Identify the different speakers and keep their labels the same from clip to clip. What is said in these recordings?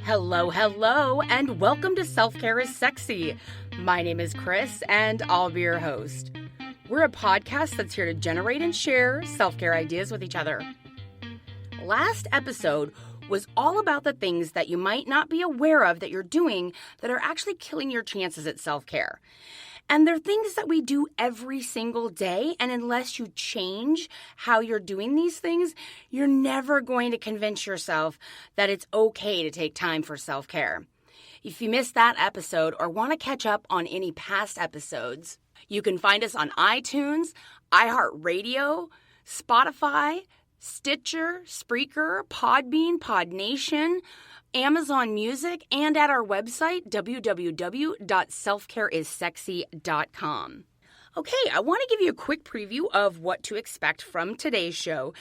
Speaker 1: Hello, and welcome to Self-Care is Sexy. My name is Chris, and I'll be your host. We're a podcast that's here to generate and share self-care ideas with each other. Last episode was all about the things that you might not be aware of that you're doing that are actually killing your chances at self-care. And they're things that we do every single day, and unless you change how you're doing these things, you're never going to convince yourself that it's okay to take time for self-care. If you missed that episode or want to catch up on any past episodes, you can find us on iTunes, iHeartRadio, Spotify, Stitcher, Spreaker, Podbean, PodNation, Amazon Music, and at our website, www.selfcareissexy.com. Okay, I want to give you a quick preview of what to expect from today's show.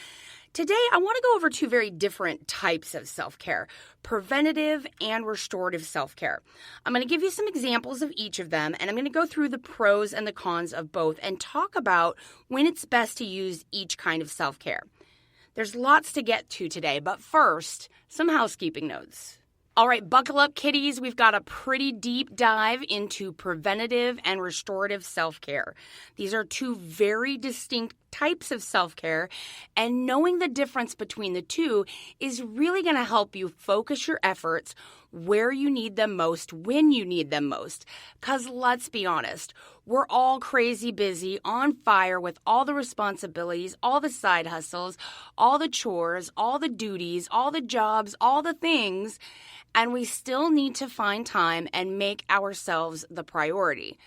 Speaker 1: Today, I want to go over two very different types of self-care, preventative and restorative self-care. I'm going to give you some examples of each of them, and I'm going to go through the pros and the cons of both and talk about when it's best to use each kind of self-care. There's lots to get to today, but first, some housekeeping notes. All right, buckle up, kiddies. We've got a pretty deep dive into preventative and restorative self-care. These are two very distinct types of self-care, and knowing the difference between the two is really going to help you focus your efforts where you need them most, when you need them most. Because let's be honest, we're all crazy busy, on fire with all the responsibilities, all the side hustles, all the chores, all the duties, all the jobs, all the things, and we still need to find time and make ourselves the priority.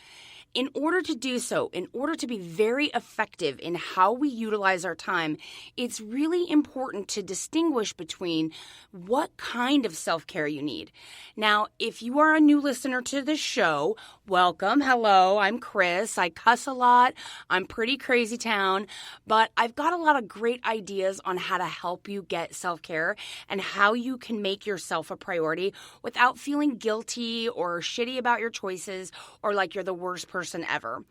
Speaker 1: In order to do so, in order to be very effective in how we utilize our time, it's really important to distinguish between what kind of self-care you need. Now, if you are a new listener to the show, welcome. Hello, I'm Chris. I cuss a lot. I'm pretty crazy town, but I've got a lot of great ideas on how to help you get self-care and how you can make yourself a priority without feeling guilty or shitty about your choices or like you're the worst person ever.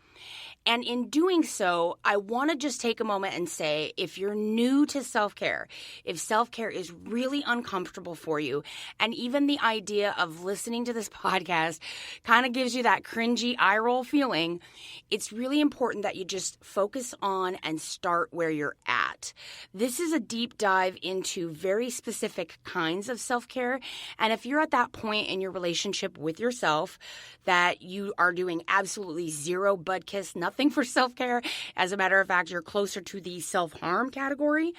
Speaker 1: And in doing so, I want to just take a moment and say, if you're new to self-care, if self-care is really uncomfortable for you, and even the idea of listening to this podcast kind of gives you that cringy eye roll feeling, it's really important that you just focus on and start where you're at. This is a deep dive into very specific kinds of self-care. And if you're at that point in your relationship with yourself that you are doing absolutely zero bud kiss, nothing for self-care, as a matter of fact, you're closer to the self-harm category,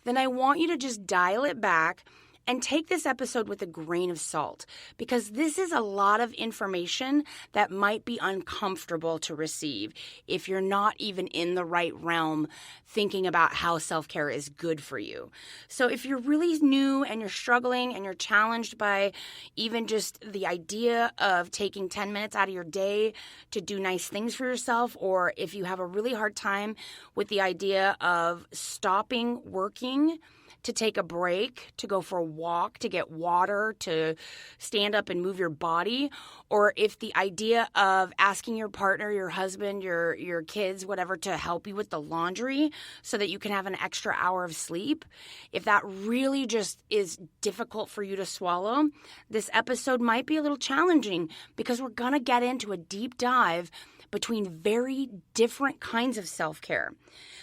Speaker 1: then I want you to just dial it back and take this episode with a grain of salt, because this is a lot of information that might be uncomfortable to receive if you're not even in the right realm thinking about how self-care is good for you. So if you're really new and you're struggling and you're challenged by even just the idea of taking 10 minutes out of your day to do nice things for yourself, or if you have a really hard time with the idea of stopping working to take a break, to go for a walk, to get water, to stand up and move your body, or if the idea of asking your partner, your husband, your kids, whatever, to help you with the laundry so that you can have an extra hour of sleep, if that really just is difficult for you to swallow, this episode might be a little challenging, because we're going to get into a deep dive between very different kinds of self-care.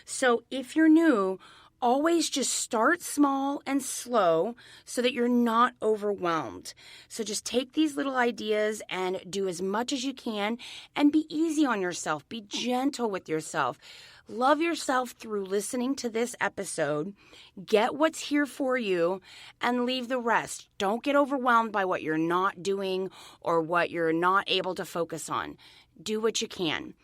Speaker 1: So if you're new, always just start small and slow so that you're not overwhelmed. So just take these little ideas and do as much as you can and be easy on yourself. Be gentle with yourself. Love yourself through listening to this episode. Get what's here for you and leave the rest. Don't get overwhelmed by what you're not doing or what you're not able to focus on. Do what you can.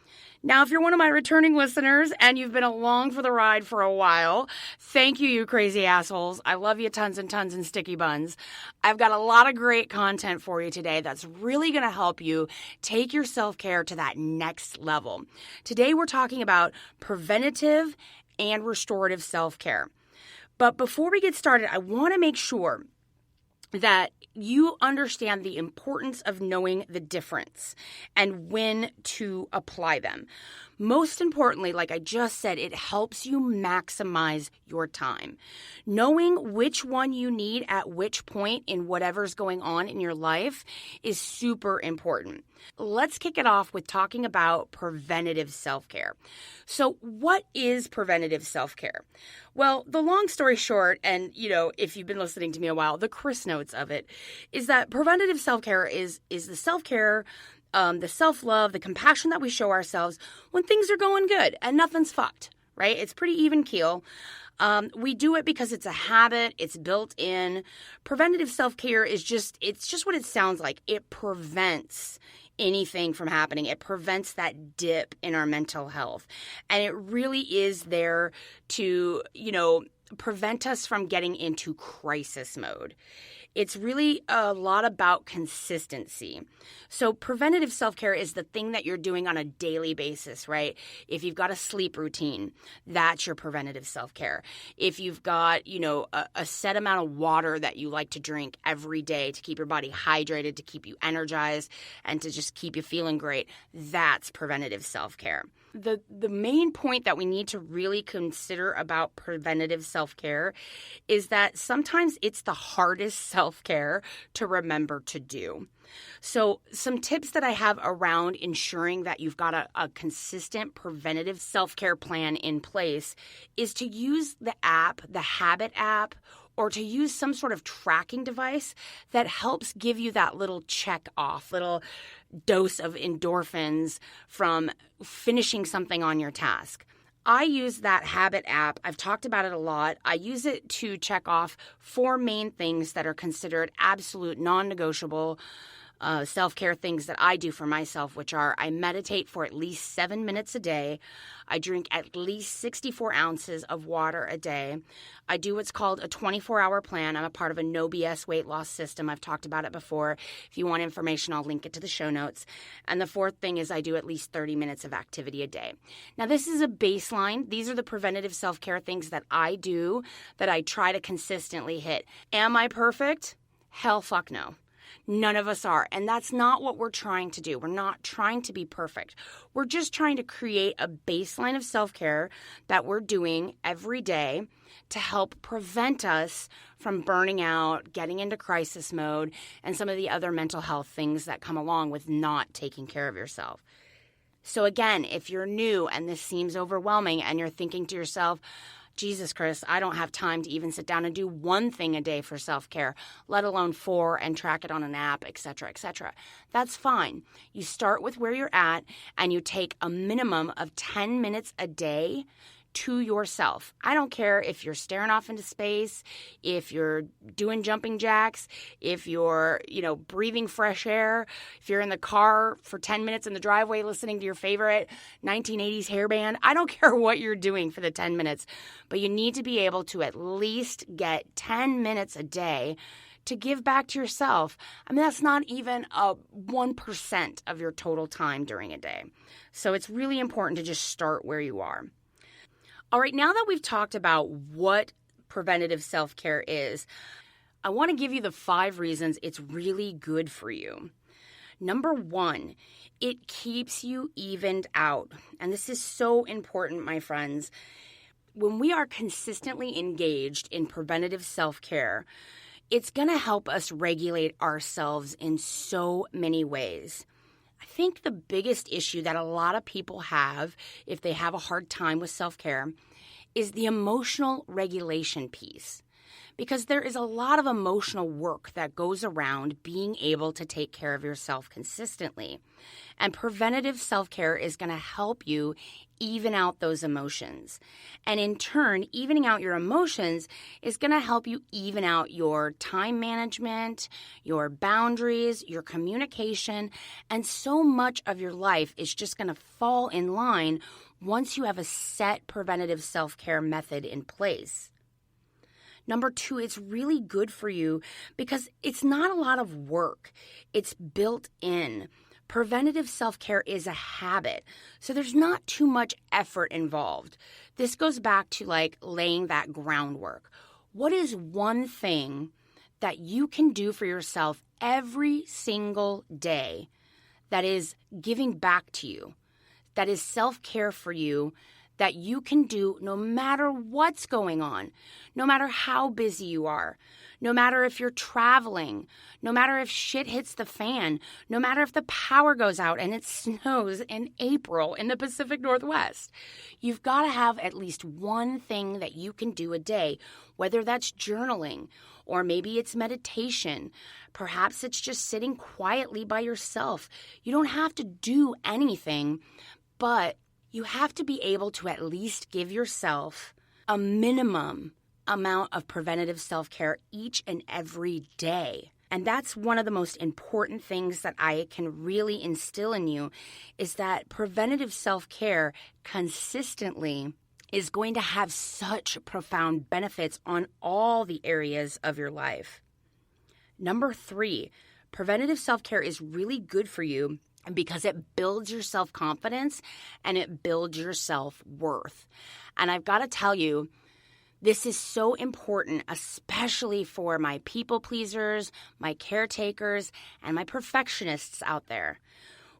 Speaker 1: Now, if you're one of my returning listeners and you've been along for the ride for a while, thank you, you crazy assholes. I love you tons and tons and sticky buns. I've got a lot of great content for you today that's really going to help you take your self-care to that next level. Today, we're talking about preventative and restorative self-care. But before we get started, I want to make sure that you understand the importance of knowing the difference and when to apply them. Most importantly, like I just said, it helps you maximize your time. Knowing which one you need at which point in whatever's going on in your life is super important. Let's kick it off with talking about preventative self-care. So what is preventative self-care? Well, the long story short, and if you've been listening to me a while, the Chris notes of it is that preventative self-care is the self-care, the self-love, the compassion that we show ourselves when things are going good and nothing's fucked, right? It's pretty even keel. We do it because it's a habit. It's built in. Preventative self-care it's just what it sounds like. It prevents anything from happening. It prevents that dip in our mental health. And it really is there to, prevent us from getting into crisis mode. It's really a lot about consistency. So preventative self-care is the thing that you're doing on a daily basis, right? If you've got a sleep routine, that's your preventative self-care. If you've got, a set amount of water that you like to drink every day to keep your body hydrated, to keep you energized, and to just keep you feeling great, that's preventative self-care. The main point that we need to really consider about preventative self-care is that sometimes it's the hardest self-care to remember to do. So some tips that I have around ensuring that you've got a consistent preventative self-care plan in place is to use the app, the Habit app, or to use some sort of tracking device that helps give you that little check off, little dose of endorphins from finishing something on your task. I use that Habit app. I've talked about it a lot. I use it to check off 4 main things that are considered absolute non-negotiable self-care things that I do for myself, which are I meditate for at least 7 minutes a day. I drink at least 64 ounces of water a day. I do what's called a 24-hour plan. I'm a part of a no BS weight loss system. I've talked about it before. If you want information, I'll link it to the show notes. And the 4th thing is I do at least 30 minutes of activity a day. Now, this is a baseline. These are the preventative self-care things that I do that I try to consistently hit. Am I perfect? Hell fuck no. None of us are. And that's not what we're trying to do. We're not trying to be perfect. We're just trying to create a baseline of self-care that we're doing every day to help prevent us from burning out, getting into crisis mode, and some of the other mental health things that come along with not taking care of yourself. So again, if you're new and this seems overwhelming and you're thinking to yourself, Jesus, Chris, I don't have time to even sit down and do 1 thing a day for self-care, let alone 4 and track it on an app, etc., etc. That's fine. You start with where you're at and you take a minimum of 10 minutes a day to yourself. I don't care if you're staring off into space, if you're doing jumping jacks, if you're, breathing fresh air, if you're in the car for 10 minutes in the driveway listening to your favorite 1980s hair band. I don't care what you're doing for the 10 minutes, but you need to be able to at least get 10 minutes a day to give back to yourself. I mean, that's not even 1% of your total time during a day. So it's really important to just start where you are. All right, now that we've talked about what preventative self-care is, I want to give you the 5 reasons it's really good for you. Number 1, it keeps you evened out. And this is so important, my friends. When we are consistently engaged in preventative self-care, it's going to help us regulate ourselves in so many ways. I think the biggest issue that a lot of people have if they have a hard time with self-care is the emotional regulation piece. Because there is a lot of emotional work that goes around being able to take care of yourself consistently. And preventative self-care is going to help you even out those emotions. And in turn, evening out your emotions is going to help you even out your time management, your boundaries, your communication, and so much of your life is just going to fall in line once you have a set preventative self-care method in place. Number 2, it's really good for you because it's not a lot of work. It's built in. Preventative self-care is a habit, so there's not too much effort involved. This goes back to laying that groundwork. What is one thing that you can do for yourself every single day that is giving back to you? that is self-care for you that you can do no matter what's going on, no matter how busy you are, no matter if you're traveling, no matter if shit hits the fan, no matter if the power goes out and it snows in April in the Pacific Northwest. You've got to have at least one thing that you can do a day, whether that's journaling or maybe it's meditation. Perhaps it's just sitting quietly by yourself. You don't have to do anything, but you have to be able to at least give yourself a minimum amount of preventative self-care each and every day. And that's one of the most important things that I can really instill in you is that preventative self-care consistently is going to have such profound benefits on all the areas of your life. Number 3, preventative self-care is really good for you because it builds your self-confidence and it builds your self-worth. And I've got to tell you, this is so important, especially for my people pleasers, my caretakers, and my perfectionists out there.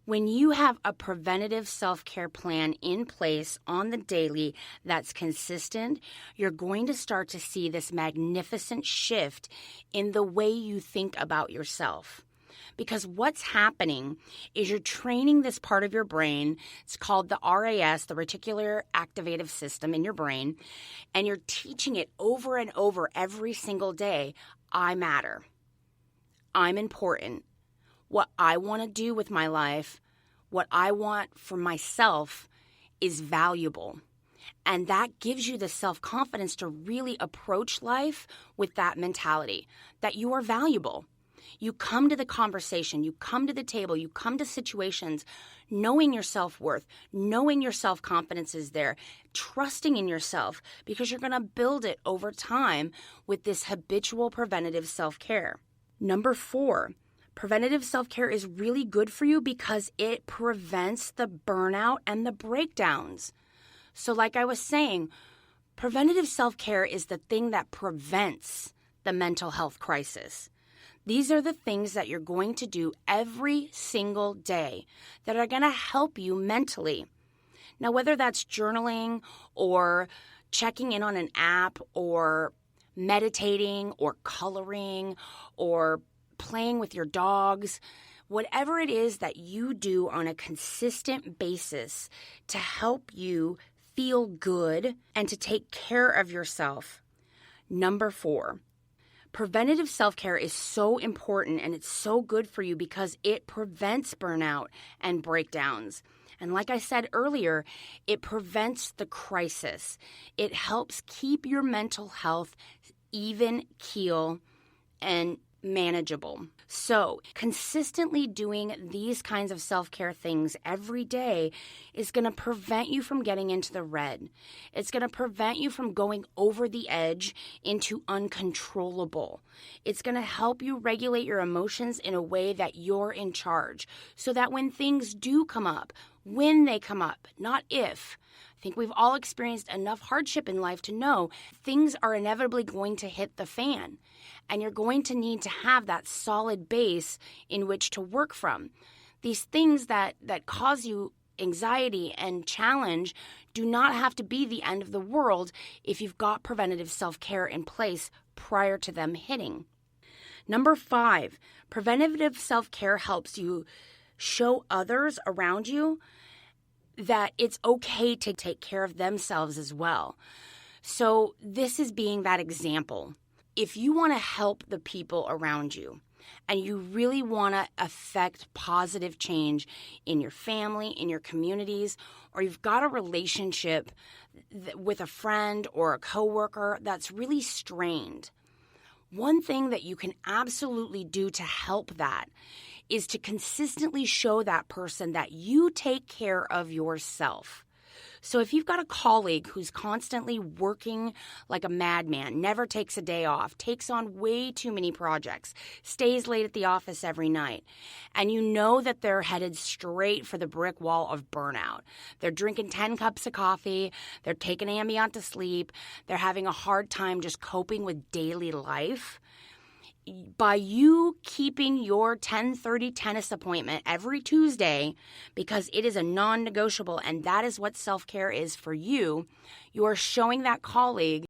Speaker 1: When you have a preventative self-care plan in place on the daily that's consistent, you're going to start to see this magnificent shift in the way you think about yourself. Because what's happening is you're training this part of your brain. It's called the RAS, the reticular activative system in your brain, and you're teaching it over and over every single day. I matter. I'm important. What I want to do with my life, what I want for myself is valuable. And that gives you the self-confidence to really approach life with that mentality, that you are valuable. You come to the conversation, you come to the table, you come to situations knowing your self-worth, knowing your self-confidence is there, trusting in yourself because you're going to build it over time with this habitual preventative self-care. Number 4, preventative self-care is really good for you because it prevents the burnout and the breakdowns. So like I was saying, preventative self-care is the thing that prevents the mental health crisis. These are the things that you're going to do every single day that are going to help you mentally. Now, whether that's journaling or checking in on an app or meditating or coloring or playing with your dogs, whatever it is that you do on a consistent basis to help you feel good and to take care of yourself. Number 4. Preventative self-care is so important and it's so good for you because it prevents burnout and breakdowns. And like I said earlier, it prevents the crisis. It helps keep your mental health even keel and manageable. So consistently doing these kinds of self-care things every day is going to prevent you from getting into the red. It's going to prevent you from going over the edge into uncontrollable. It's going to help you regulate your emotions in a way that you're in charge so that when things do come up, when they come up, not if. I think we've all experienced enough hardship in life to know things are inevitably going to hit the fan. And you're going to need to have that solid base in which to work from. These things that cause you anxiety and challenge do not have to be the end of the world if you've got preventative self-care in place prior to them hitting. Number 5, preventative self-care helps you show others around you that it's okay to take care of themselves as well. So this is being that example. If you want to help the people around you and you really want to affect positive change in your family, in your communities, or you've got a relationship with a friend or a coworker that's really strained, one thing that you can absolutely do to help that is to consistently show that person that you take care of yourself. So if you've got a colleague who's constantly working like a madman, never takes a day off, takes on way too many projects, stays late at the office every night, and you know that they're headed straight for the brick wall of burnout. They're drinking 10 cups of coffee, they're taking Ambien to sleep, they're having a hard time just coping with daily life. by you keeping your 10:30 tennis appointment every Tuesday, because it is a non-negotiable and that is what self-care is for you, you are showing that colleague